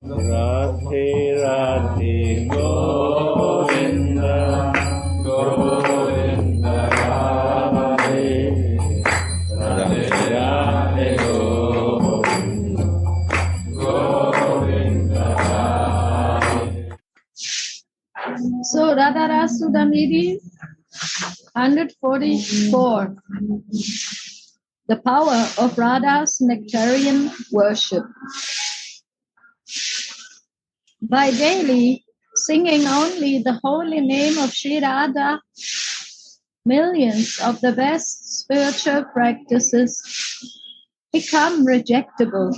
Radhe Radhe Govinda Govinda Radhe Radhe Radhe Govinda Govinda Radhe. So Radha Rasa Sudhanidhi 144. The power of Radha's nectarian worship. By daily singing only the holy name of Sri Radha, millions of the best spiritual practices become rejectable.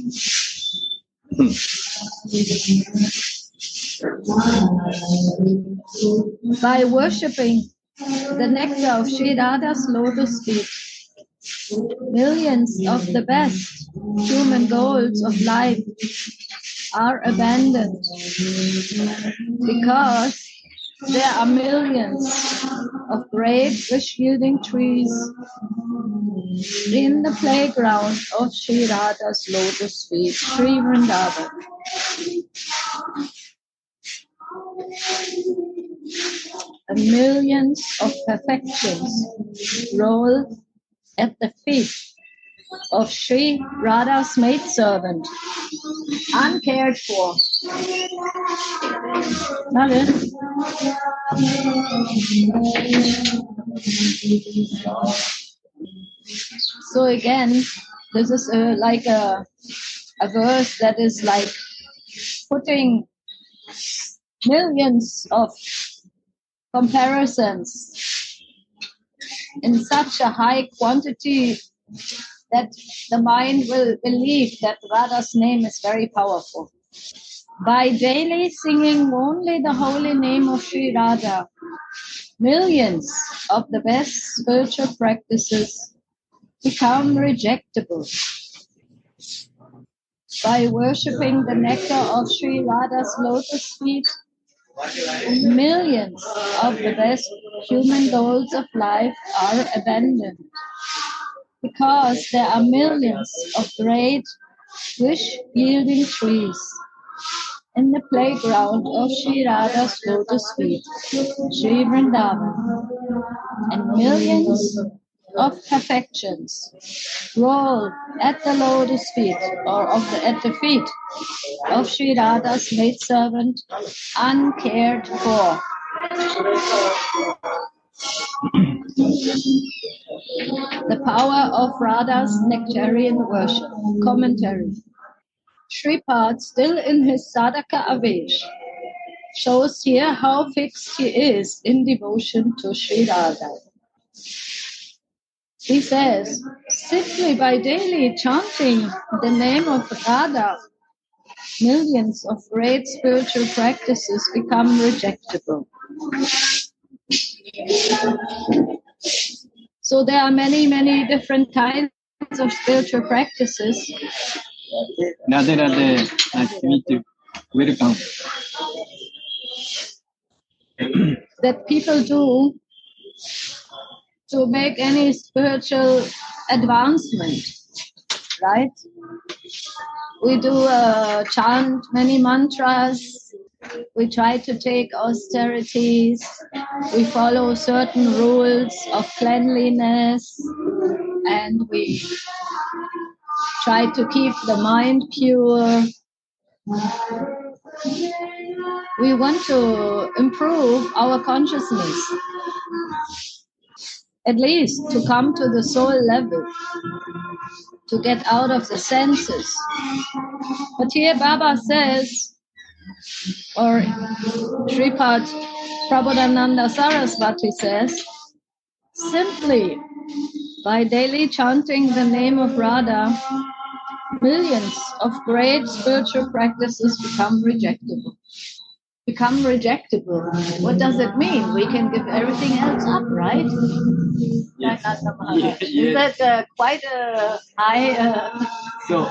By worshipping the nectar of Sri Radha's lotus feet, millions of the best human goals of life are abandoned because there are millions of great wish-yielding trees in the playground of Sri Radha's lotus feet, Sri Vrindavan. And millions of perfections roll at the feet of Sri Radha's maidservant, uncared for. So again, this is like a verse that is like putting millions of comparisons in such a high quantity that the mind will believe that Radha's name is very powerful. By daily singing only the holy name of Sri Radha, millions of the best spiritual practices become rejectable. By worshipping the nectar of Sri Radha's lotus feet, millions of the best human goals of life are abandoned because there are millions of great wish-yielding trees in the playground of Sri Radha's lotus feet, Sri Vrindavan, and millions of perfections roll at the lotus feet or at the feet of Sri Radha's maidservant, uncared for. The power of Radha's nectarian worship. Commentary. Shripad, still in his sadhaka avesh, shows here how fixed he is in devotion to Sri Radha. He says, simply by daily chanting the name of Radha, millions of great spiritual practices become rejectable. So there are many, many different kinds of spiritual practices. Radha, Radha, nice to meet you. Welcome. That people do to make any spiritual advancement, right? We do chant many mantras, we try to take austerities, we follow certain rules of cleanliness, and we try to keep the mind pure. We want to improve our consciousness, at least to come to the soul level, to get out of the senses. But here Baba says, or Sripad Prabodhananda Saraswati says, simply by daily chanting the name of Radha, millions of great spiritual practices become rejectable. Become rejectable. What does it mean? We can give everything else up, right? Yes. Is that quite a high... So,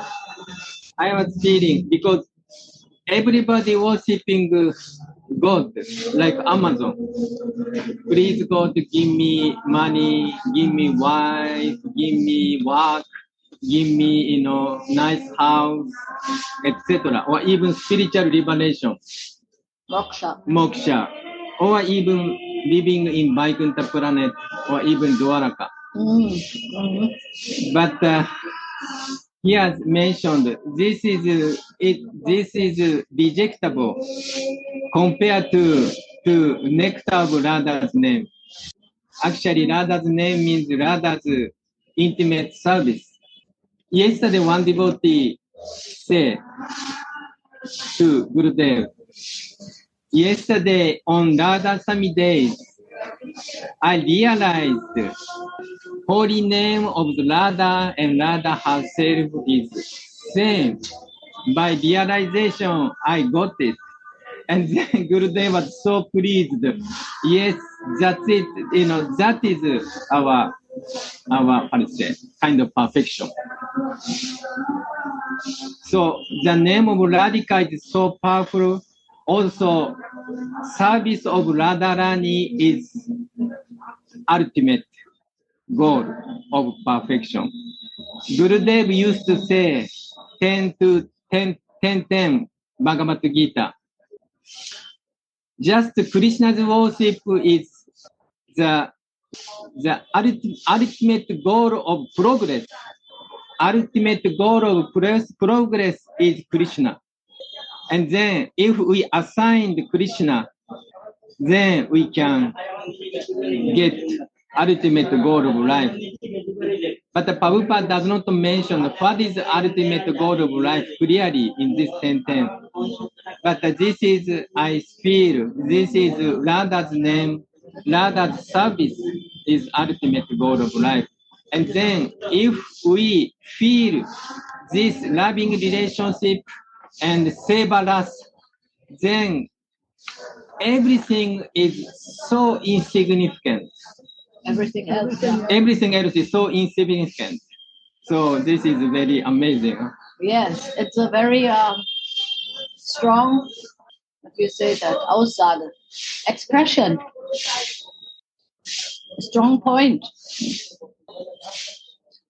I was feeling, because everybody worshipping God, like Amazon. Please God, give me money, give me wife, give me work. give me, nice house, etc. Or even spiritual liberation, moksha, or even living in Vaikuntha planet, or even Dwaraka. But he has mentioned this is rejectable compared to nectar of Radha's name. Actually, Radha's name means Radha's intimate service. Yesterday, one devotee said to Gurudev, yesterday on Radha Sami days, I realized holy name of Radha and Radha herself is same. By realization, I got it. And then Gurudev was so pleased. Yes, that's it. That is our how to say, kind of perfection. So the name of Radhika is so powerful. Also, service of Radharani is ultimate goal of perfection. Gurudev used to say 10 Bhagavad Gita. Just Krishna's worship is the ultimate goal of progress. Ultimate goal of progress is Krishna. And then if we assign Krishna, then we can get ultimate goal of life. But Prabhupada does not mention what is the ultimate goal of life clearly in this sentence. But this is, I feel, this is Radha's name, Radha's service is ultimate goal of life. And then if we feel this loving relationship and savor us, then everything is so insignificant. Everything else. Everything else is so insignificant. So this is very amazing. Yes, it's a very strong, if you say that, outside expression. A strong point.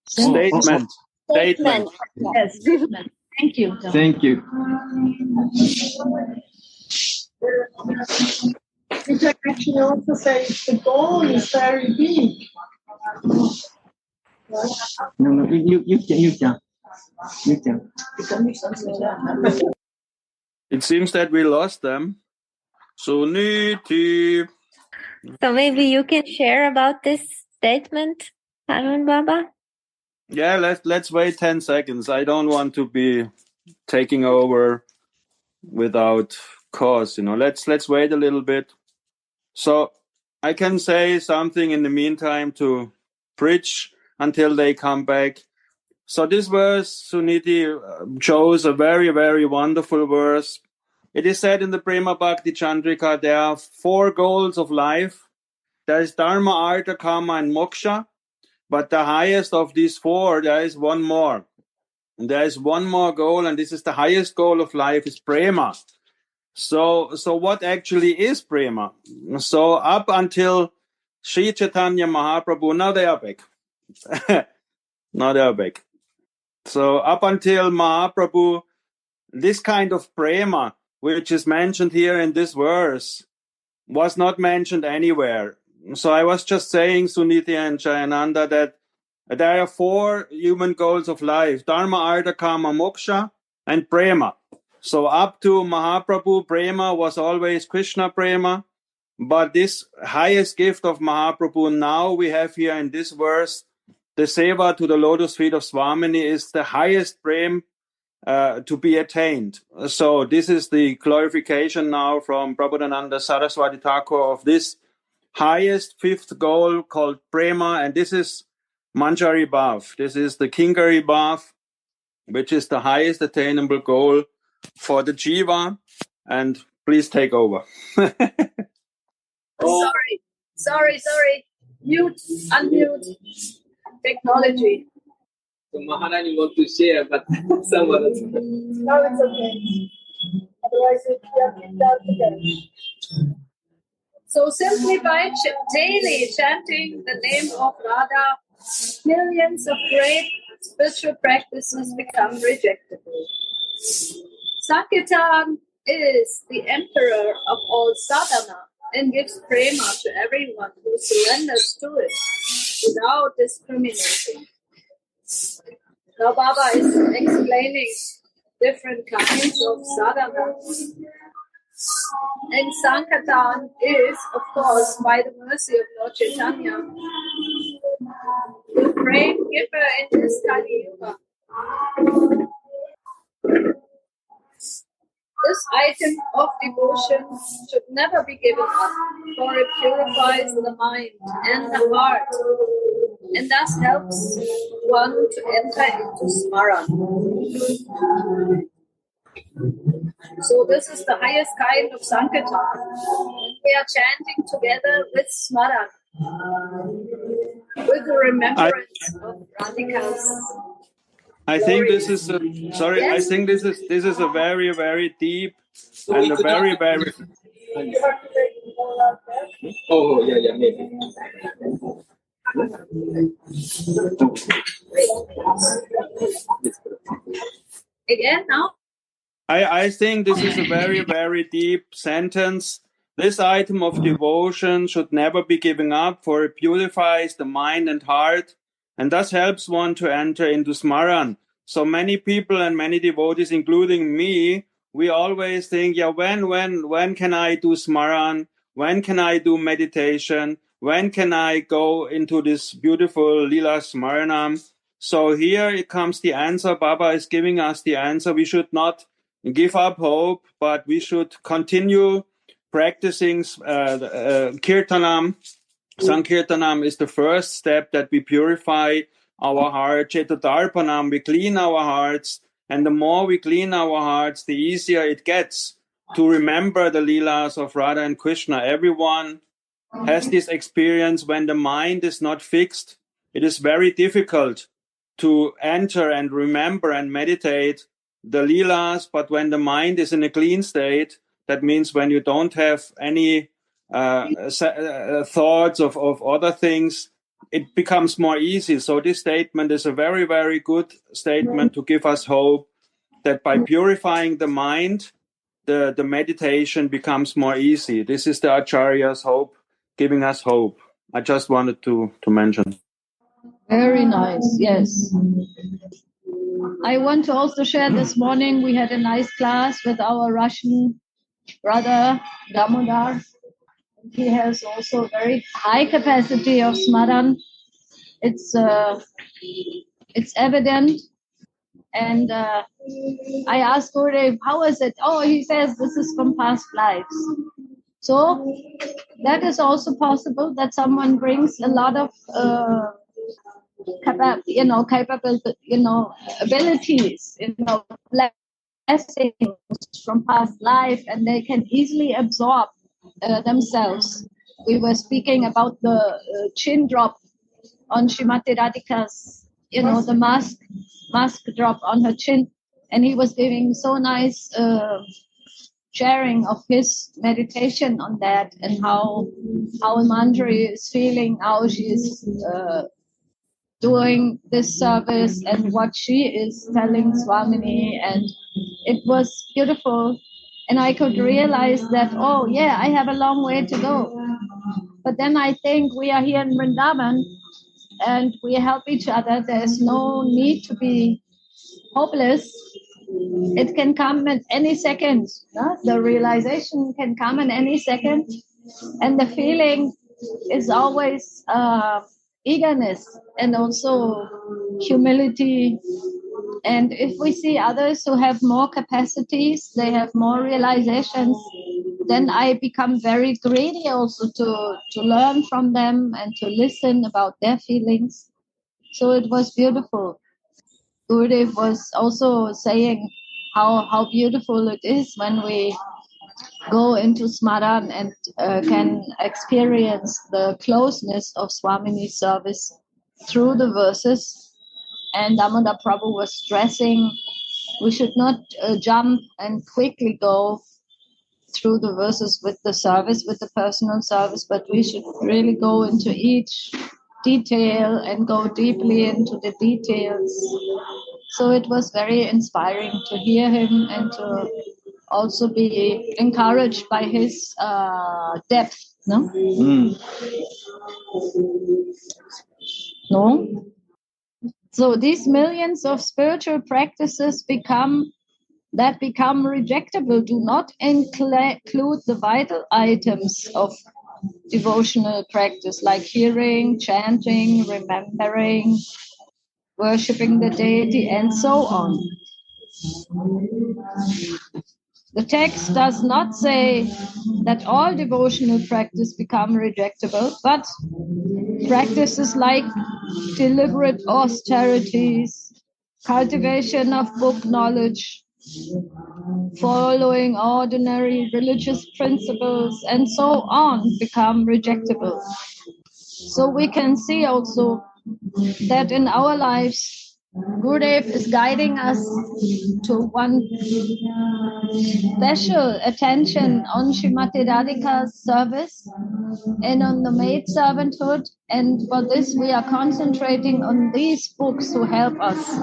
Statement. Statement. Yes, statement. Thank you. Thank you. You can actually also say the goal is very big. No, you can. It seems that we lost them. Sudhanidhi. So maybe you can share about this statement, Harun Baba? Yeah, let's wait 10 seconds. I don't want to be taking over without cause, Let's wait a little bit. So I can say something in the meantime to preach until they come back. So this verse, Sudhanidhi, shows a very, very wonderful verse. It is said in the Prema Bhakti Chandrika, there are 4 goals of life. There is Dharma, Artha, Kama, and Moksha. But the highest of these 4, there is one more. And there is one more goal, and this is the highest goal of life, is Prema. So what actually is Prema? So up until Sri Chaitanya Mahaprabhu, now they are back. Now they are back. So up until Mahaprabhu, this kind of Prema, which is mentioned here in this verse, was not mentioned anywhere. So I was just saying, Sudhanidhi and Jayananda, that there are 4 human goals of life: Dharma, Artha, Kama, Moksha, and Prema. So up to Mahaprabhu, Prema was always Krishna Prema. But this highest gift of Mahaprabhu, now we have here in this verse, the seva to the lotus feet of Swamini, is the highest prem to be attained. So this is the glorification now from Prabhupada Saraswati Thakur of this highest 5th goal called Prema, and this is Manjari Bhav. This is the Kinkari Bhav, which is the highest attainable goal for the Jiva. And please take over. Sorry. Mute, unmute. Technology. So Maharani want to share, but someone else. No, it's okay. Otherwise, you have to start again. So simply by daily chanting the name of Radha, millions of great spiritual practices become rejectable. Sankirtan is the emperor of all sadhana and gives prema to everyone who surrenders to it without discriminating. Now Baba is explaining different kinds of sadhana. And Sankirtan is, of course, by the mercy of Lord Chaitanya, the great giver in this Kali Yuga. This item of devotion should never be given up, for it purifies the mind and the heart, and thus helps one to enter into Smaran. So this is the highest kind of Sankirtan. We are chanting together with Smaran, with the remembrance of Radhika's. I think this is Yes? I think this is a very, very deep and a very, very. Oh, yeah, maybe. Again now? I think this is a very, very deep sentence. This item of devotion should never be given up, for it purifies the mind and heart, and thus helps one to enter into Smaran. So many people and many devotees, including me, we always think, yeah, when can I do Smaran? When can I do meditation? When can I go into this beautiful Lila Smaranam? So here it comes the answer. Baba is giving us the answer. We should not give up hope, but we should continue practicing Kirtanam. Sankirtanam is the first step that we purify our heart. Chetadarpanam, we clean our hearts. And the more we clean our hearts, the easier it gets to remember the Leelas of Radha and Krishna. Everyone has this experience when the mind is not fixed. It is very difficult to enter and remember and meditate the Leelas, but when the mind is in a clean state, that means when you don't have any thoughts of other things, it becomes more easy. So this statement is a very, very good statement to give us hope that by purifying the mind, the meditation becomes more easy. This is the Acharya's hope, giving us hope. I just wanted to mention. Very nice, yes. I want to also share this morning we had a nice class with our Russian brother, Damodar. He has also very high capacity of Smaran. It's evident. And I asked Gurudev, how is it? Oh, he says this is from past lives. So that is also possible that someone brings a lot of abilities, blessings from past life, and they can easily absorb themselves. We were speaking about the chin drop on Srimati Radhika's, the mask drop on her chin, and he was giving so nice sharing of his meditation on that, and how Manjari is feeling, how she is doing this service and what she is telling Swamini, and it was beautiful. And I could realize that, oh yeah, I have a long way to go. But then I think we are here in Vrindavan and we help each other. There's no need to be hopeless. It can come at any second. The realization can come in any second. And the feeling is always eagerness and also humility. And if we see others who have more capacities, they have more realizations, then I become very greedy also to learn from them and to listen about their feelings. So it was beautiful. Gurudev was also saying how beautiful it is when we go into Smaran and can experience the closeness of Swamini's service through the verses. And Damodar Prabhu was stressing we should not jump and quickly go through the verses with the service, with the personal service, but we should really go into each detail and go deeply into the details. So it was very inspiring to hear him and to also be encouraged by his depth. No? No? So these millions of spiritual practices become rejectable do not include the vital items of devotional practice like hearing, chanting, remembering, worshipping the deity, and so on. The text does not say that all devotional practice become rejectable, but practices like deliberate austerities, cultivation of book knowledge, following ordinary religious principles, and so on become rejectable. So we can see also that in our lives, Gurudev is guiding us to one special attention on Srimati Radhika's service and on the maid servanthood. And for this, we are concentrating on these books to help us,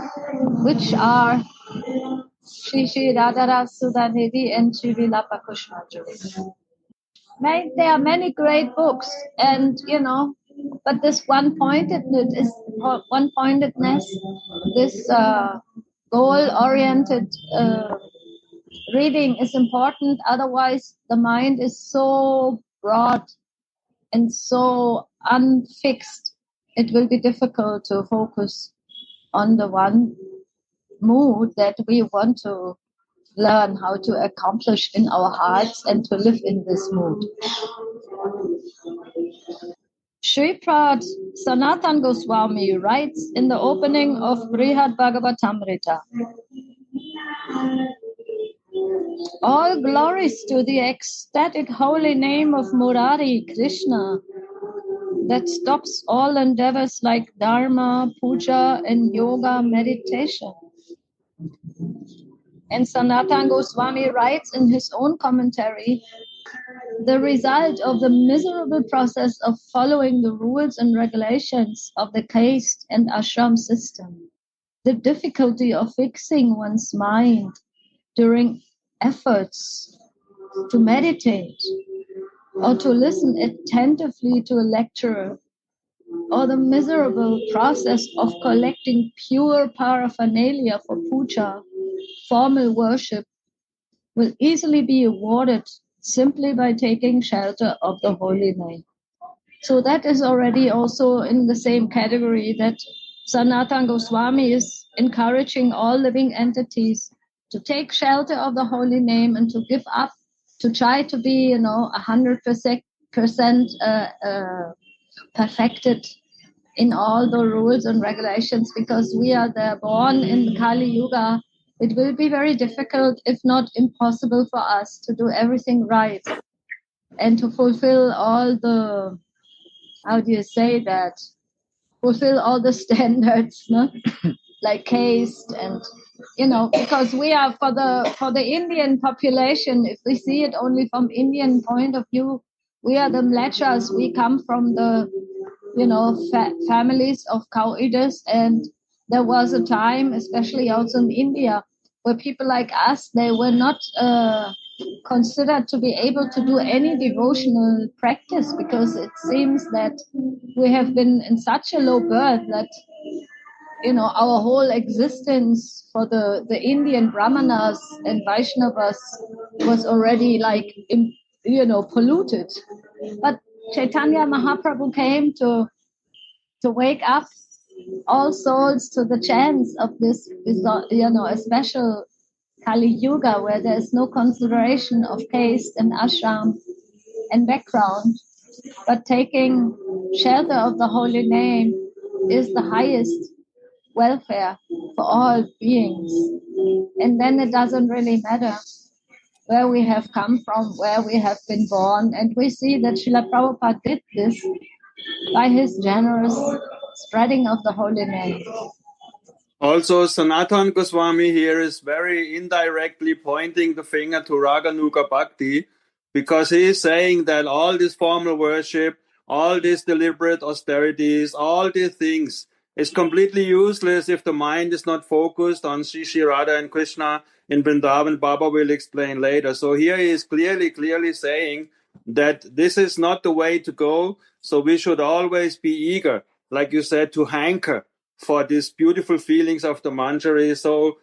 which are Shri Radha, Sudhanidhi, and Shri Vilapa Kushmajuri. There are many great books, and but this one-pointedness, this goal-oriented reading is important. Otherwise, the mind is so broad and so unfixed. It will be difficult to focus on the one mood that we want to learn how to accomplish in our hearts and to live in this mood. Shripad Sanatan Goswami writes in the opening of Brihad Bhagavatamrita, all glories to the ecstatic holy name of Murari, Krishna, that stops all endeavors like dharma, puja, and yoga meditation. And Sanatan Goswami writes in his own commentary, the result of the miserable process of following the rules and regulations of the caste and ashram system, the difficulty of fixing one's mind during efforts to meditate or to listen attentively to a lecturer, or the miserable process of collecting pure paraphernalia for puja, formal worship, will easily be avoided simply by taking shelter of the holy name. So that is already also in the same category that Sanatan Goswami is encouraging all living entities to take shelter of the holy name and to give up, to try to be, 100% perfected in all the rules and regulations, because we are there born in Kali Yuga. It will be very difficult, if not impossible, for us to do everything right and to fulfill all the, fulfill all the standards, no? Like caste and, because we are for the Indian population, if we see it only from Indian point of view, we are the mlechas. We come from the, families of cow eaters, and there was a time, especially also in India, where people like us, they were not considered to be able to do any devotional practice, because it seems that we have been in such a low birth that our whole existence for the Indian Brahmanas and Vaishnavas was already polluted. But Chaitanya Mahaprabhu came to wake up all souls to the chants of this, a special Kali Yuga where there is no consideration of caste and ashram and background, but taking shelter of the holy name is the highest welfare for all beings. And then it doesn't really matter where we have come from, where we have been born. And we see that Srila Prabhupada did this by his generous spreading of the holy name. Also, Sanatan Goswami here is very indirectly pointing the finger to Raganuga Bhakti, because he is saying that all this formal worship all these deliberate austerities, all these things is completely useless if the mind is not focused on Shri Radha and Krishna in Vrindavan. Baba will explain later. So here he is clearly saying that this is not the way to go. So we should always be eager, like you said, to hanker for these beautiful feelings of the Manjari. So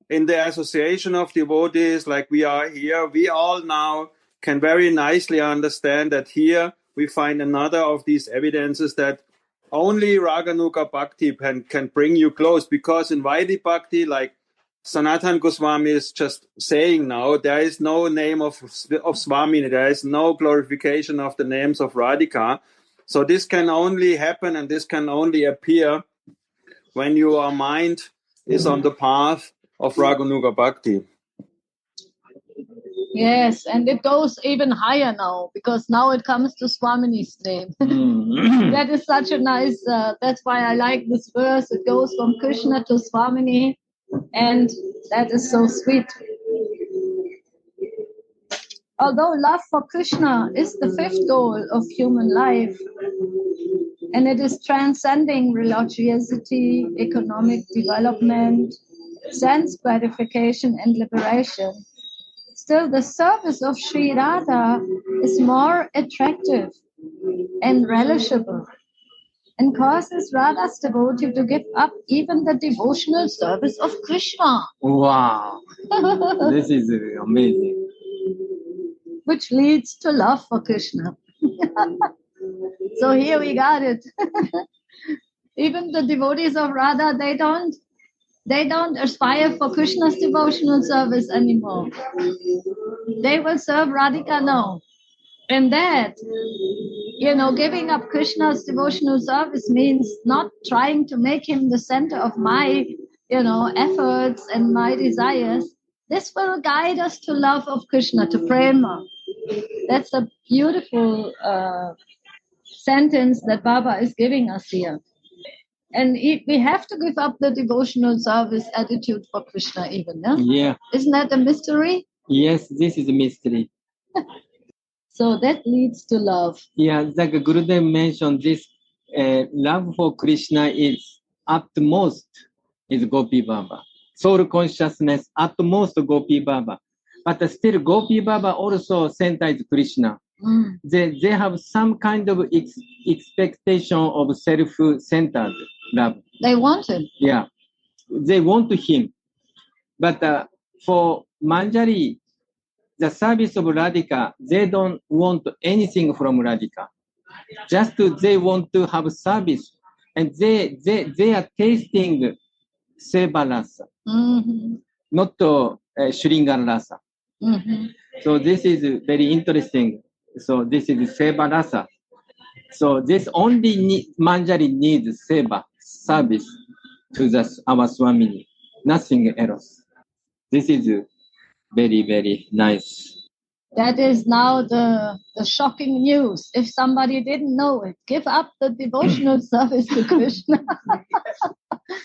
in the association of devotees like we are here, we all now can very nicely understand that here we find another of these evidences that only Raganuga Bhakti can bring you close, because in Vaidhi Bhakti, like Sanatan Goswami is just saying now, there is no name of Swamini, there is no glorification of the names of Radhika. So this can only happen and this can only appear when your mind is on the path of Raganuga Bhakti. Yes, and it goes even higher now, because now it comes to Swamini's name. That is such a nice, that's why I like this verse. It goes from Krishna to Swamini, and that is so sweet. Although love for Krishna is the fifth goal of human life, and it is transcending religiosity, economic development, sense gratification, and liberation, still the service of Sri Radha is more attractive and relishable, and causes Radha's devotee to give up even the devotional service of Krishna. Wow. This is amazing. Which leads to love for Krishna. So here we got it. Even the devotees of Radha, they don't aspire for Krishna's devotional service anymore. They will serve Radhika now. And that, giving up Krishna's devotional service means not trying to make him the center of my, efforts and my desires. This will guide us to love of Krishna, to prema. That's a beautiful sentence that Baba is giving us here. And we have to give up the devotional service attitude for Krishna even, yeah? Yeah. Isn't that a mystery? Yes, this is a mystery. So that leads to love. Yeah, like Gurudev mentioned, this love for Krishna is utmost is Gopi Baba. Soul consciousness, utmost Gopi Baba. But still Gopi Baba also center is Krishna. They have some kind of expectation of self-centered love. They want him. Yeah, they want him. But for Manjari, the service of Radhika, they don't want anything from Radhika. Just they want to have service, and they are tasting Seva Rasa, not Shringar Rasa. So this is very interesting. So this is Seva Rasa. So this only Manjari needs Seva, service to our Swamini, nothing else. This is very, very nice. That is now the shocking news. If somebody didn't know it, give up the devotional service to Krishna.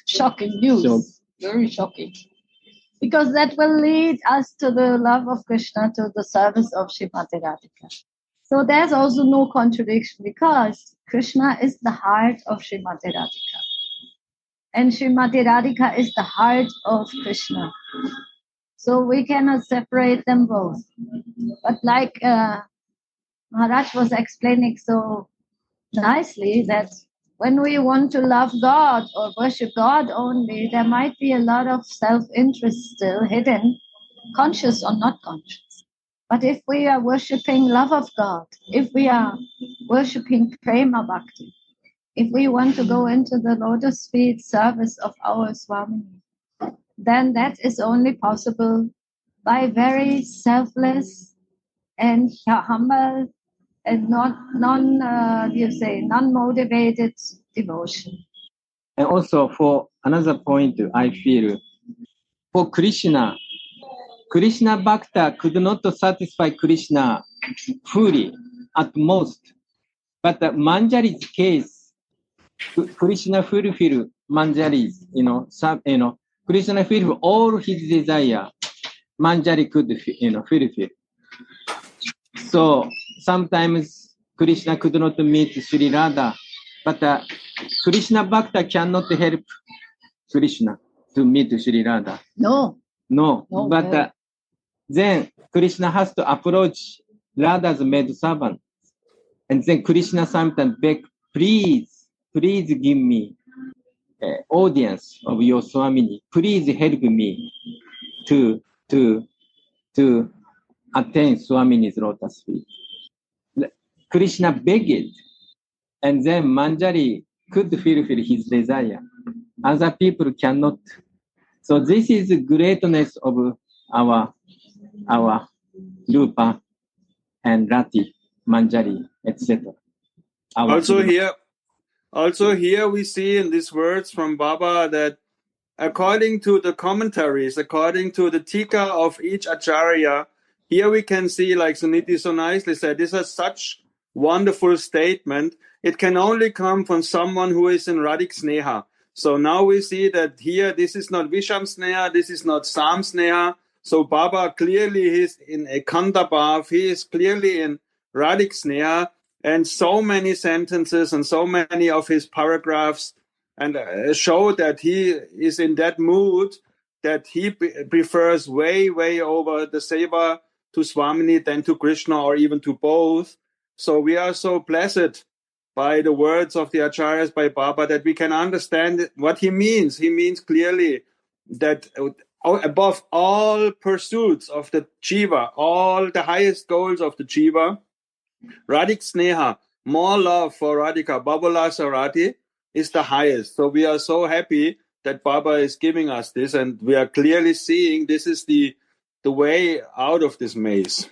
Shocking news. Very shocking. Because that will lead us to the love of Krishna, to the service of Srimati Radhika. So there's also no contradiction, because Krishna is the heart of Srimati Radhika. And Srimati Radhika is the heart of Krishna. So we cannot separate them both. But like Maharaj was explaining so nicely, that when we want to love God or worship God only, there might be a lot of self-interest still hidden, conscious or not conscious. But if we are worshipping love of God, if we are worshipping prema bhakti, if we want to go into the lotus feet service of our Swamini, then that is only possible by very selfless and humble and non-motivated devotion. And also for another point, I feel for Krishna Bhakta could not satisfy Krishna fully at most. But Manjari's case, Krishna fulfill Manjari's, Krishna fulfill all his desire. Manjari could, fulfill. So sometimes Krishna could not meet Sri Radha, but Krishna Bhakta cannot help Krishna to meet Sri Radha. No. No, No but way. then Krishna has to approach Radha's maid servant. And then Krishna sometimes beg, please give me audience of your Swamini. Please help me to attain Swamini's lotus feet. Krishna begged, and then Manjari could fulfill his desire. Other people cannot. So this is the greatness of our Rupa and Rati, Manjari, etc. Also here we see in these words from Baba that according to the commentaries, according to the tika of each acharya, here we can see, like Sudhanidhi so nicely said, this is such wonderful statement. It can only come from someone who is in Radhik Sneha. So now we see that here this is not Visham Sneha, this is not Sam Sneha. So Baba clearly is in a Kanda Bhav, he is clearly in Radhik Sneha, and so many sentences and so many of his paragraphs and show that he is in that mood that he prefers way over the seva to Swamini than to Krishna or even to both. So we are so blessed by the words of the acharyas, by Baba, that we can understand what he means. He means clearly that above all pursuits of the jiva, all the highest goals of the jiva, Radhik Sneha, more love for Radhika, Babala Sarati, is the highest. So we are so happy that Baba is giving us this, and we are clearly seeing this is the way out of this maze.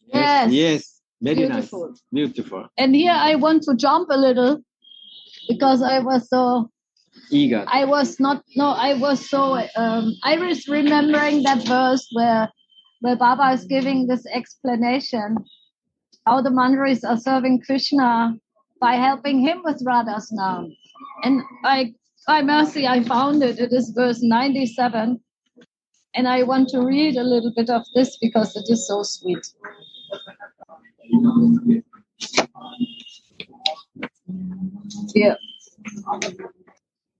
Yes. Very Beautiful. nice. Beautiful. And here I want to jump a little because I was so Eager. I was remembering that verse where Baba is giving this explanation how the Manjaris are serving Krishna by helping him with Radha's Naam. And by mercy, I found it. It is verse 97. And I want to read a little bit of this because it is so sweet. Here.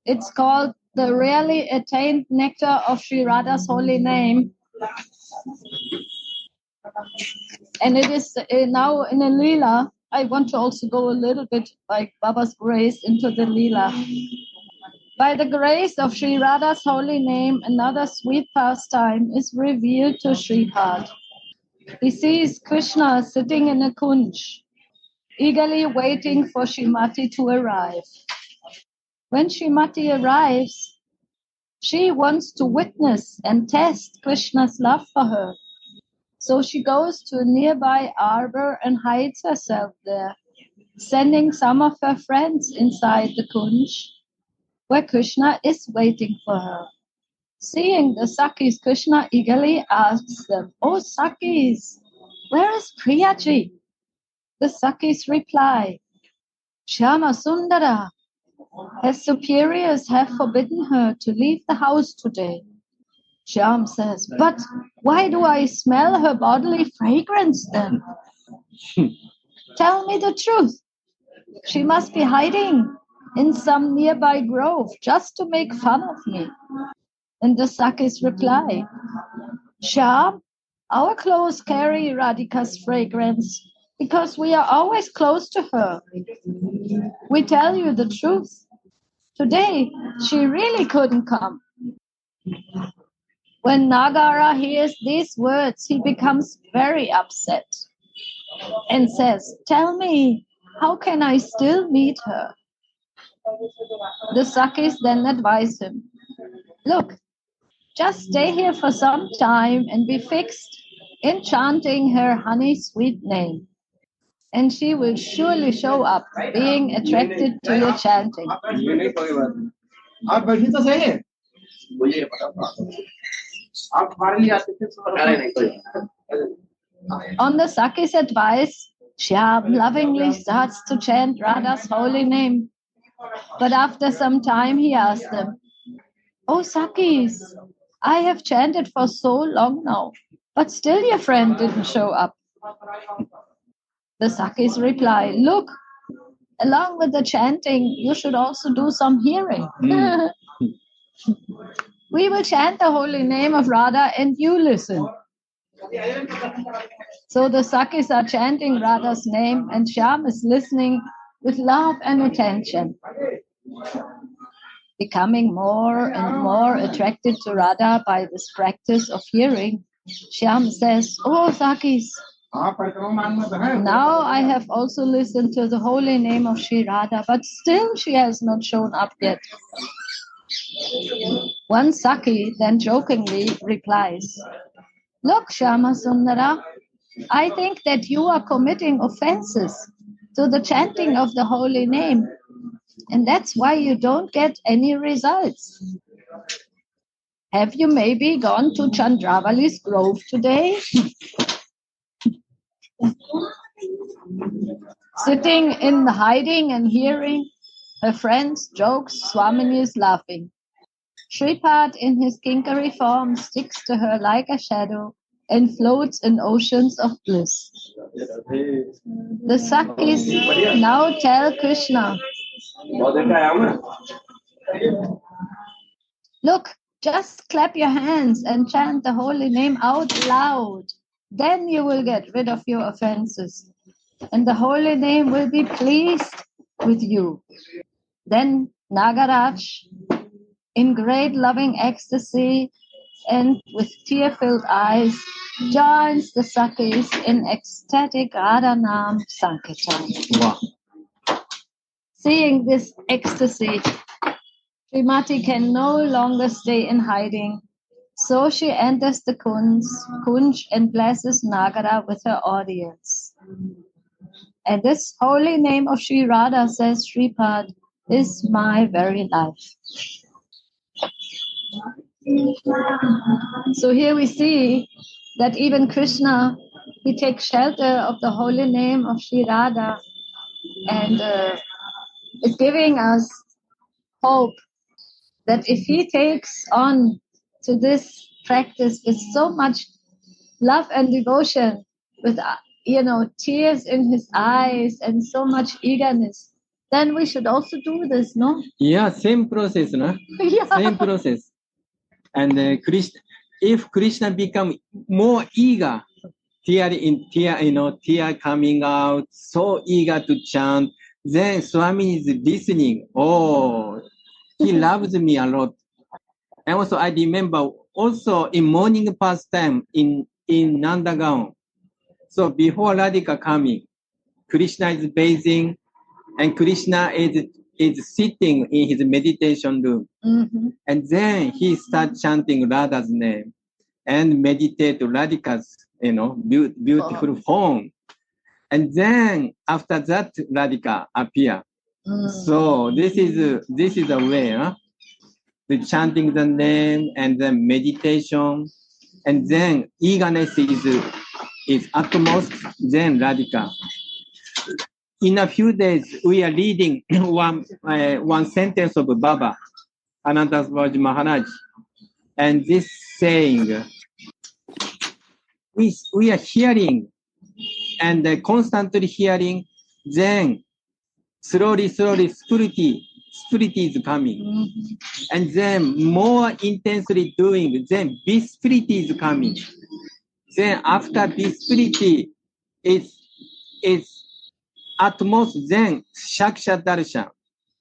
It's called The Rarely Attained Nectar of Sri Radha's Holy Name. And it is now in a Leela. I want to also go a little bit, by Baba's grace, into the Leela. By the grace of Sri Radha's holy name, another sweet pastime is revealed to Sripad. He sees Krishna sitting in a kunj, eagerly waiting for Srimati to arrive. When Srimati arrives, she wants to witness and test Krishna's love for her. So she goes to a nearby arbor and hides herself there, sending some of her friends inside the kunj, where Krishna is waiting for her. Seeing the Sakis, Krishna eagerly asks them, "Oh Sakis, where is Priyaji?" The Sakis reply, "Shyama Sundara, her superiors have forbidden her to leave the house today." Shyam says, "But why do I smell her bodily fragrance then?" "Tell me the truth. She must be hiding in some nearby grove just to make fun of me." And the Sakis reply, "Shyam, our clothes carry Radhika's fragrance because we are always close to her. We tell you the truth. Today, she really couldn't come." When Nagara hears these words, he becomes very upset and says, "Tell me, how can I still meet her?" The Sakis then advise him, "Look, just stay here for some time and be fixed in chanting her honey-sweet name, and she will surely show up, being attracted to your chanting." On the Sakis' advice, Shyam lovingly starts to chant Radha's holy name. But after some time, he asks them, "Oh Sakis, I have chanted for so long now, but still your friend didn't show up." The Sakis reply, look, along with the chanting, you should also do some hearing. We will chant the holy name of Radha and you listen. So the Sakis are chanting Radha's name and Shyam is listening with love and attention. Becoming more and more attracted to Radha by this practice of hearing, Shyam says, oh Sakis, now I have also listened to the holy name of Sri Radha, but still she has not shown up yet. One Saki then jokingly replies, look, Shyama Sundara, I think that you are committing offenses to the chanting of the holy name, and that's why you don't get any results. Have you maybe gone to Chandravali's grove today? Sitting in the hiding and hearing her friend's jokes, Swamini is laughing. Shripad in his kinkari form sticks to her like a shadow and floats in oceans of bliss. The Sakis now tell Krishna, look, just clap your hands and chant the holy name out loud. Then you will get rid of your offenses, and the holy name will be pleased with you. Then Nagaraj, in great loving ecstasy and with tear-filled eyes, joins the Sakis in ecstatic Radha Nam Sankirtan. Wow. Seeing this ecstasy, Srimati can no longer stay in hiding, so she enters the Kunj and blesses Nagara with her audience. And this holy name of Sri Radha, says Shripad, is my very life. So here we see that even Krishna, he takes shelter of the holy name of Sri Radha and is giving us hope that if he takes on to this practice with so much love and devotion, with tears in his eyes and so much eagerness, then we should also do this, no? Yeah, same process, no? Yeah. Same process. And if Krishna become more eager, tear coming out, so eager to chant, then Swami is listening. Oh, he loves me a lot. And also I remember also in morning pastime in Nandagaon. So before Radhika coming, Krishna is bathing and Krishna is sitting in his meditation room. Mm-hmm. And then he starts chanting Radha's name and meditate Radhika's, beautiful form. And then after that, Radhika appear. So this is a way, the chanting the name and then meditation, and then eagerness is utmost, then Radhika. In a few days, we are reading one sentence of Baba, Anantasvaj Maharaj, and this saying, we are hearing and constantly hearing, then slowly spirit is coming. Mm-hmm. And then more intensely doing, then spirit is coming. Then after spirit is at most, then Shaksha Darshan,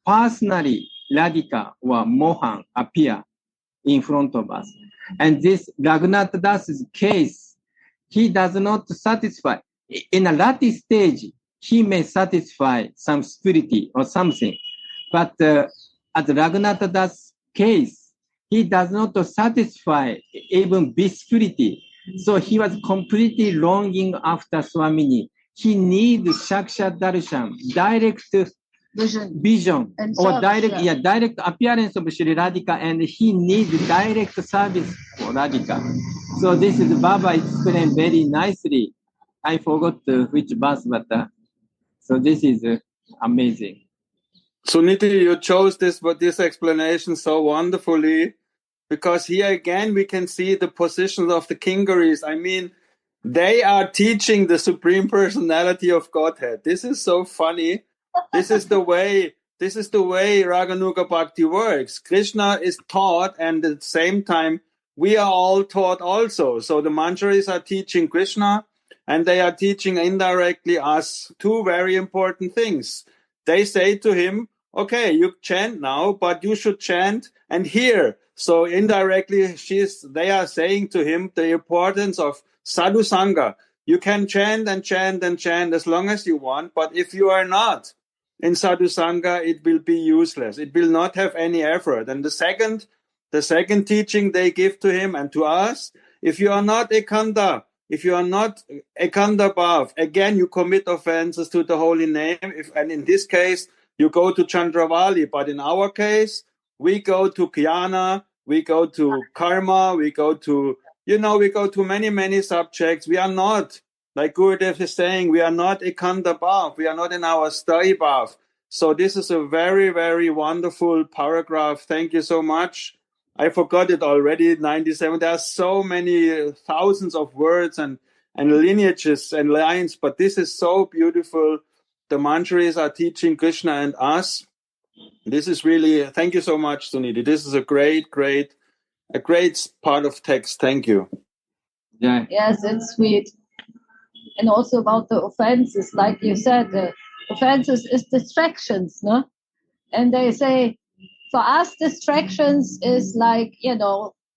personally Radhika or Mohan appear in front of us. And this Raghunath Das's case, he does not satisfy. In a latter stage, he may satisfy some spirit or something. But as Raghunath Das' case, he does not satisfy even spirit. So he was completely longing after Swamini. He needs Shaksha Darshan, direct vision or direct appearance of Shri Radhika, and he needs direct service for Radhika. So this is Baba explained very nicely. I forgot which verse, but so this is amazing. Sudhanidhi, you chose this explanation so wonderfully, because here again we can see the positions of the Kingaris. I mean, They are teaching the Supreme Personality of Godhead. This is so funny. This is the way Raganuga Bhakti works. Krishna is taught, and at the same time, we are all taught also. So the Manjaris are teaching Krishna, and they are teaching indirectly us two very important things. They say to him, okay, you chant now, but you should chant and hear. So indirectly, they are saying to him the importance of sadhu sangha. You can chant and chant and chant as long as you want, but if you are not in sadhu sangha, it will be useless. It will not have any effort. And the second teaching they give to him and to us, if you are not ekanda, if you are not ekanda bhav, again you commit offenses to the holy name. And in this case, you go to Chandravali. But in our case, we go to Jnana, we go to karma, we go to many, many subjects. We are not, like Gurudev is saying, we are not ekanda bhav. We are not in our sthayi bhav. So this is a very, very wonderful paragraph. Thank you so much. I forgot it already, 97. There are so many thousands of words and lineages and lines, but this is so beautiful. The Manjaris are teaching Krishna and us. This is really, thank you so much, Sudhanidhi. This is a great part of text. Thank you. Yeah. Yes, it's sweet. And also about the offenses, like you said, the offenses is distractions, no? And they say, for us, distractions is like,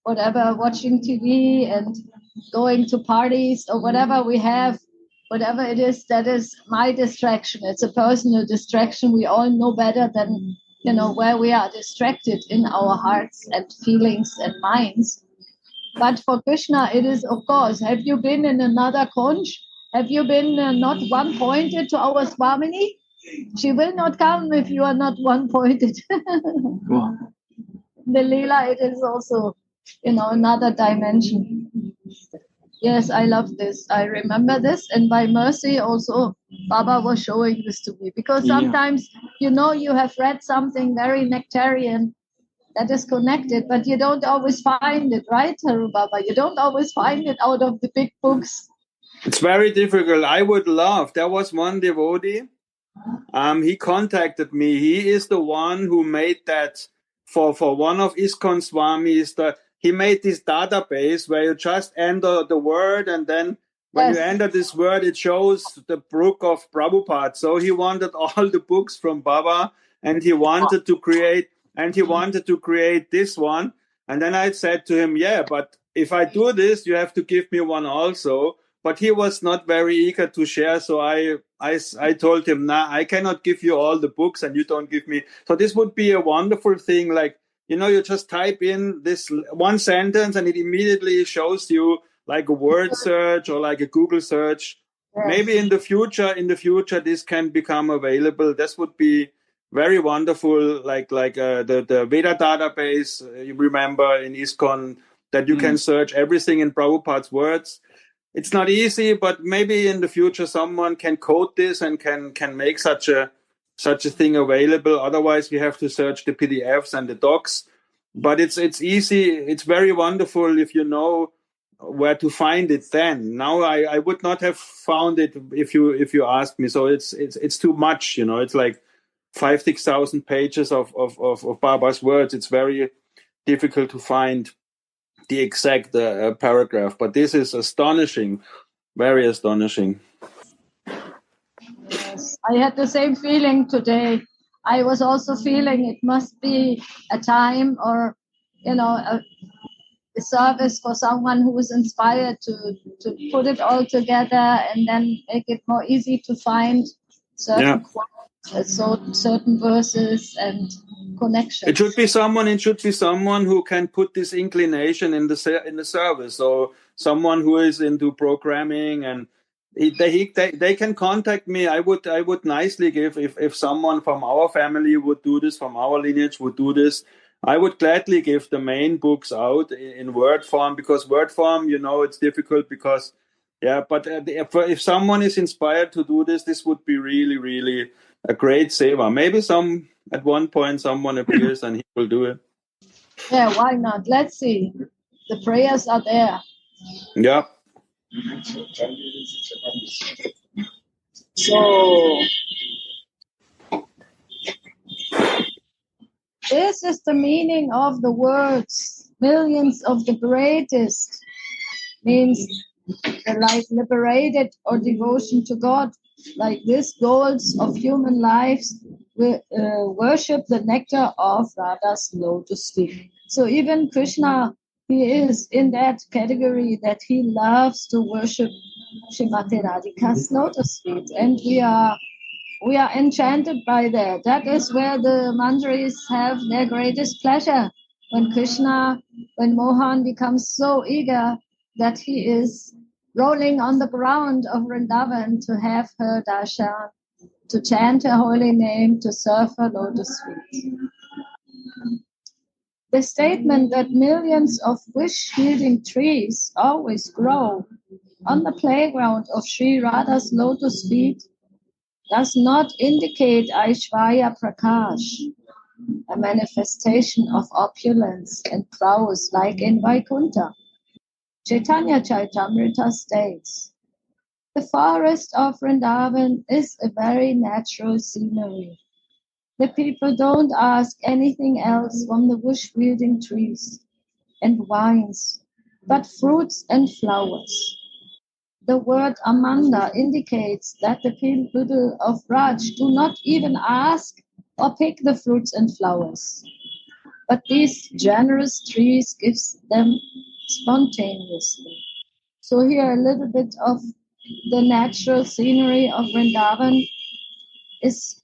whatever, watching TV and going to parties or whatever we have, whatever it is, that is my distraction. It's a personal distraction. We all know better than, where we are distracted in our hearts and feelings and minds. But for Krishna, it is, of course, have you been in another conch? Have you been not one-pointed to our Swamini? She will not come if you are not one-pointed. Wow. The Leela, it is also, another dimension. Yes, I love this. I remember this. And by mercy also, Baba was showing this to me. Because sometimes, you have read something very nectarian that is connected, but you don't always find it, right, Haru Baba? You don't always find it out of the big books. It's very difficult. I would love. There was one devotee. He contacted me. He is the one who made that for one of ISKCON Swamis. He made this database where you just enter the word, and then when you enter this word, it shows the book of Prabhupada. So he wanted all the books from Baba, and he wanted to create this one. And then I said to him, yeah, but if I do this, you have to give me one also. But he was not very eager to share, so I told him, nah, I cannot give you all the books and you don't give me. So this would be a wonderful thing, like, you just type in this one sentence and it immediately shows you like a word search or like a Google search. Yes. Maybe in the future, this can become available. This would be very wonderful, like the Veda database, you remember in ISKCON, that you can search everything in Prabhupada's words. It's not easy, but maybe in the future someone can code this and can make such a thing available. Otherwise, we have to search the PDFs and the docs. But it's easy. It's very wonderful if you know where to find it. Then now I would not have found it if you asked me. So it's too much. It's like 5,000-6,000 pages of Baba's words. It's very difficult to find the exact paragraph, but this is astonishing, very astonishing. Yes, I had the same feeling today. I was also feeling it must be a time or, a service for someone who is inspired to put it all together and then make it more easy to find certain certain verses and connections. It should be someone who can put this inclination in the service. So someone who is into programming, and they can contact me. I would nicely give if someone from our family would do this, from our lineage would do this. I would gladly give the main books out in word form, because word form, it's difficult because. Yeah, but if someone is inspired to do this, this would be really, really a great seva. Maybe at one point someone appears and he will do it. Yeah, why not? Let's see. The prayers are there. Yeah. So this is the meaning of the words. Millions of the greatest means the life liberated or devotion to God. Like this, goals of human lives worship the nectar of Radha's lotus feet. So even Krishna, he is in that category that he loves to worship Srimati Radhika's lotus feet, and we are enchanted by that. That is where the manjaris have their greatest pleasure. When Mohan becomes so eager that he is rolling on the ground of Vrindavan to have her darshan, to chant her holy name, to serve her lotus feet. The statement that millions of wish-yielding trees always grow on the playground of Sri Radha's lotus feet does not indicate Aishvarya Prakash, a manifestation of opulence and prowess like in Vaikuntha. Chaitanya Charitamrita states, the forest of Vrindavan is a very natural scenery. The people don't ask anything else from the bush-wielding trees and vines, but fruits and flowers. The word Amanda indicates that the people of Raj do not even ask or pick the fruits and flowers, but these generous trees gives them spontaneously. So here a little bit of the natural scenery of Vrindavan is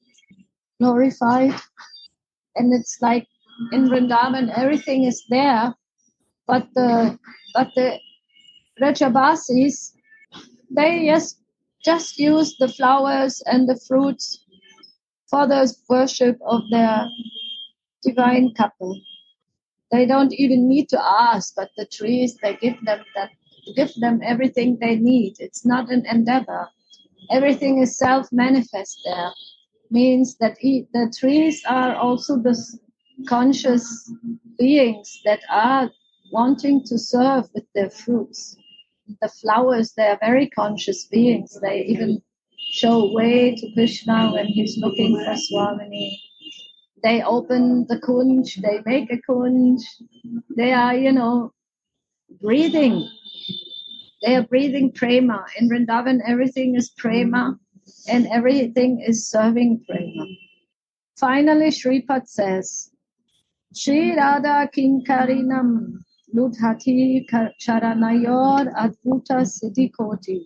glorified, and it's like in Vrindavan everything is there, but the Rajabasis, they just use the flowers and the fruits for the worship of their divine couple. They don't even need to ask, but the trees, they give them everything they need. It's not an endeavor. Everything is self-manifest there. Means that the trees are also the conscious beings that are wanting to serve with their fruits. The flowers, they are very conscious beings. They even show way to Krishna when he's looking for Swamini. They open the kunj, they make a kunj. They are, breathing. They are breathing prema. In Vrindavan, everything is prema and everything is serving prema. Finally, Shripad says, Shri Radha Kinkarinam Ludhati Charanayor Adbhuta Siddhikoti.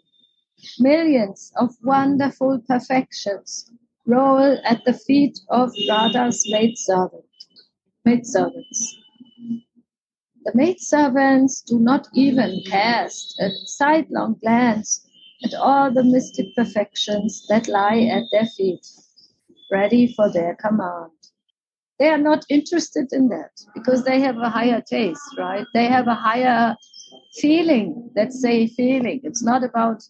Millions of wonderful perfections roll at the feet of Radha's maidservants. The maidservants do not even cast a sidelong glance at all the mystic perfections that lie at their feet, ready for their command. They are not interested in that because they have a higher taste, right? They have a higher feeling. Let's say feeling. It's not about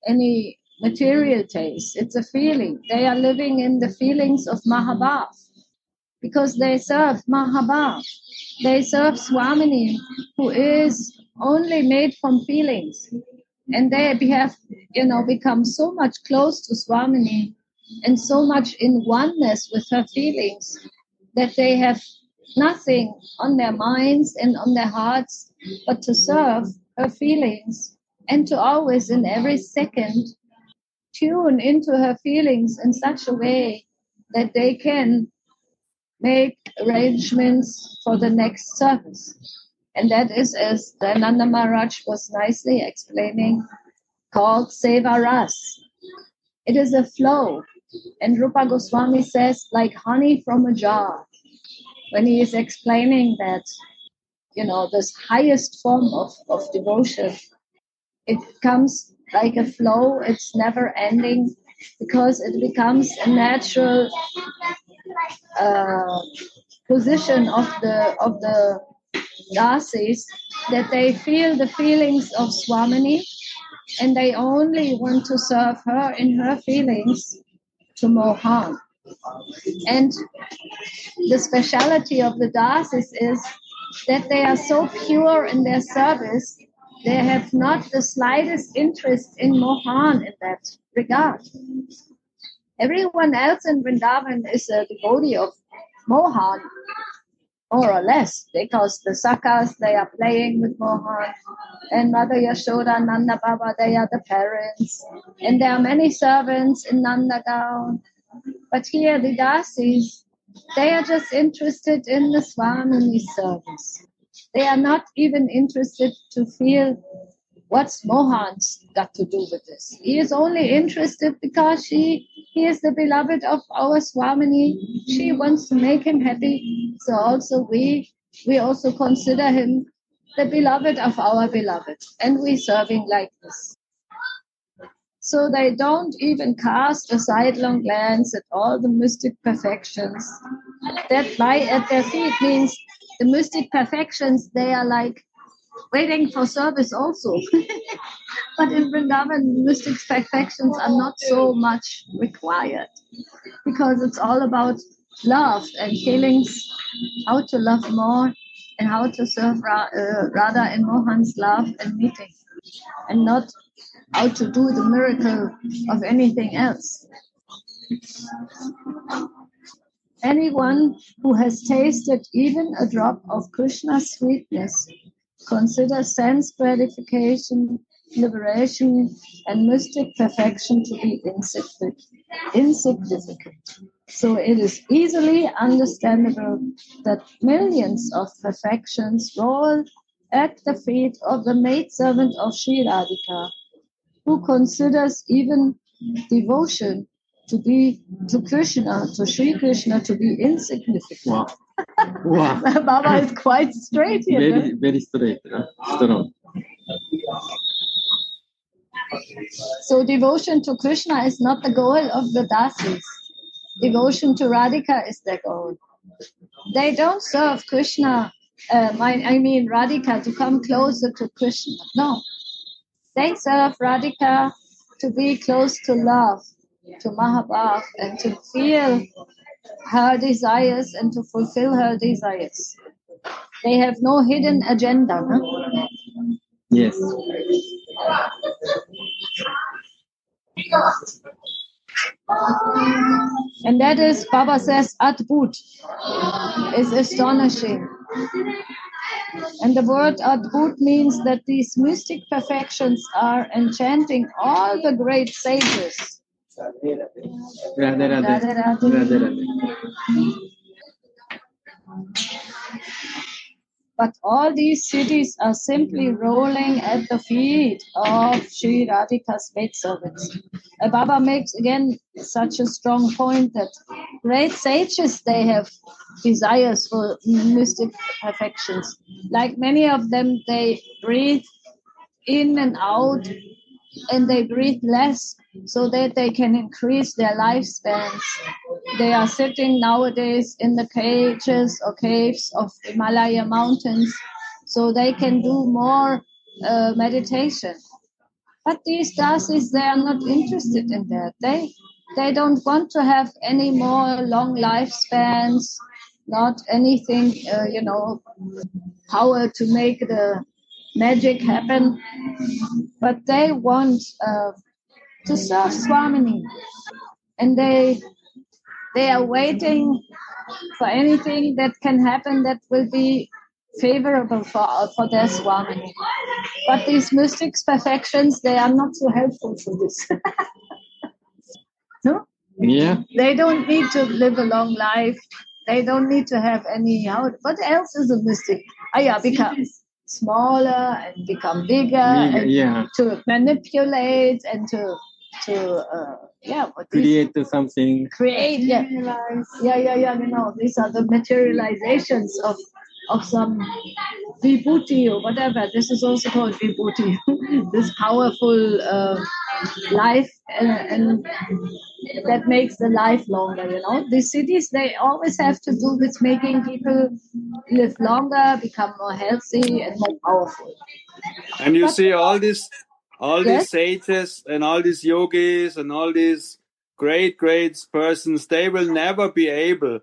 any material taste. It's a feeling. They are living in the feelings of Mahabhav because they serve Mahabhav. They serve Swamini, who is only made from feelings. And they have, become so much close to Swamini and so much in oneness with her feelings that they have nothing on their minds and on their hearts but to serve her feelings and to always in every second tune into her feelings in such a way that they can make arrangements for the next service. And that is, as Nanda Maharaj was nicely explaining, called Seva Ras. It is a flow. And Rupa Goswami says, like honey from a jar. When he is explaining that, this highest form of devotion, it comes like a flow, it's never ending, because it becomes a natural position of the dasis, that they feel the feelings of Swamini and they only want to serve her in her feelings to Mohan. And the speciality of the dasis is that they are so pure in their service They have not the slightest interest in Mohan in that regard. Everyone else in Vrindavan is a devotee of Mohan, more or less, because the Sakas, they are playing with Mohan, and Mother Yashoda, Nanda Baba, they are the parents, and there are many servants in Nandagaon. But here, the Dasis, they are just interested in the Swamini service. They are not even interested to feel what's Mohan's got to do with this. He is only interested because he is the beloved of our Swamini. She wants to make him happy. So also we also consider him the beloved of our beloved. And we serving like this. So they don't even cast a sidelong glance at all the mystic perfections that lie at their feet. Means the mystic perfections, they are like waiting for service also. But in Vrindavan, mystic perfections are not so much required because it's all about love and feelings, how to love more and how to serve Radha and Mohan's love and meeting, and not how to do the miracle of anything else. Anyone who has tasted even a drop of Krishna's sweetness considers sense gratification, liberation, and mystic perfection to be insignificant. So it is easily understandable that millions of perfections roll at the feet of the maidservant of Sri Radhika, who considers even devotion to Krishna, to Sri Krishna, to be insignificant. Wow. Wow. Baba is quite straight here. Very, very straight. Strong. So devotion to Krishna is not the goal of the Dasis. Devotion to Radhika is their goal. They don't serve Krishna, Radhika, to come closer to Krishna. No. They serve Radhika to be close to love, to Mahabhav, and to feel her desires and to fulfill her desires. They have no hidden agenda. Huh? Yes. And that is, Baba says, Adbhut, is astonishing. And the word Adbhut means that these mystic perfections are enchanting all the great sages. Radha, Radha. Radha, Radha. Radha, Radha. But all these cities are simply rolling at the feet of Sri Radhika's maidservants. Baba makes again such a strong point that great sages, they have desires for mystic perfections. Like many of them, they breathe in and out, and they breathe less so that they can increase their lifespans. They are sitting nowadays in the cages or caves of Himalaya mountains so they can do more meditation. But these Dasis, they are not interested in that. They don't want to have any more long lifespans, not anything, power to make the magic happen. But they want to serve Swamini. And they are waiting for anything that can happen that will be favorable for their Swamini. But these mystics' perfections, they are not so helpful for this. No? Yeah. They don't need to live a long life. They don't need to have any... What else is a mystic? Become smaller and become bigger and to manipulate and to create something. Create, yeah. These are the materializations of some vibhuti or whatever. This is also called vibhuti. This powerful life and that makes the life longer, These cities, they always have to do with making people live longer, become more healthy and more powerful. And you see all these sages and all these yogis and all these great persons, they will never be able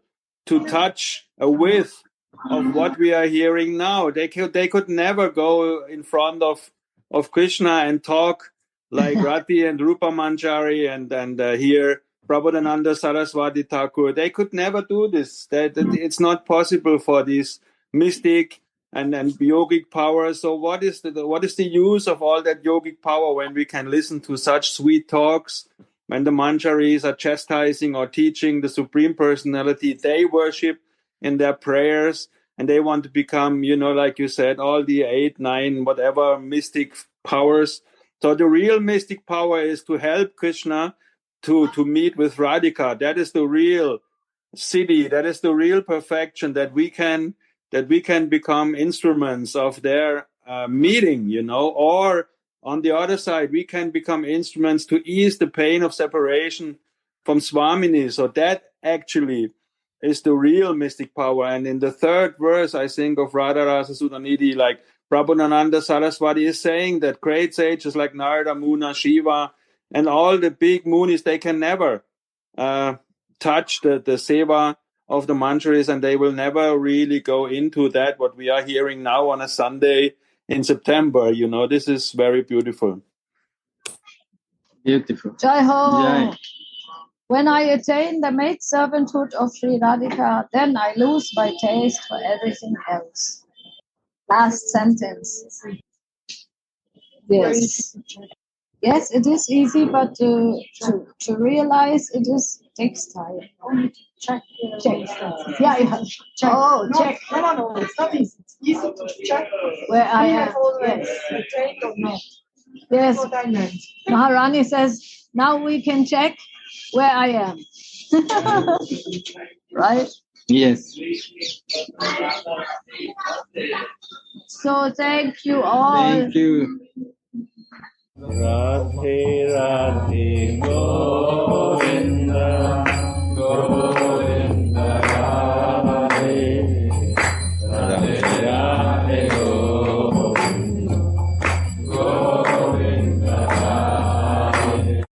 to touch a whiff of what we are hearing now. They could never go in front of of Krishna and talk like Rati and Rupa Manjari and here Prabhupada Saraswati Thakur. They could never do this. That it's not possible for these mystic and yogic power. So what is the use of all that yogic power when we can listen to such sweet talks? When the Manjaris are chastising or teaching the Supreme Personality, they worship in their prayers and they want to become, like you said, all the 8, 9, whatever mystic powers. So the real mystic power is to help Krishna to meet with Radhika. That is the real siddhi. That is the real perfection that we can become instruments of their meeting, or on the other side, we can become instruments to ease the pain of separation from Swamini. So that actually is the real mystic power. And in the third verse, I think, of Radha Rasa Sudhanidhi, like Prabhupada Saraswati is saying that great sages like Narada, Muna, Shiva, and all the big munis, they can never touch the seva of the Manjaris, and they will never really go into that, what we are hearing now on a Sunday in September. This is very beautiful. Beautiful. Jai Ho. Jai. When I attain the maid servanthood of Sri Radhika, then I lose my taste for everything else. Last sentence. Yes. Yes, it is easy, but to realize it takes time. Check. Yeah. Check. Oh, check. No, it's not easy. It's easy to check Where I am. Yes. Attained or not. Yes. That's what I meant. Maharani says, now we can check where I am. Right? Yes. So thank you all. Thank you. Radhe Radhe Go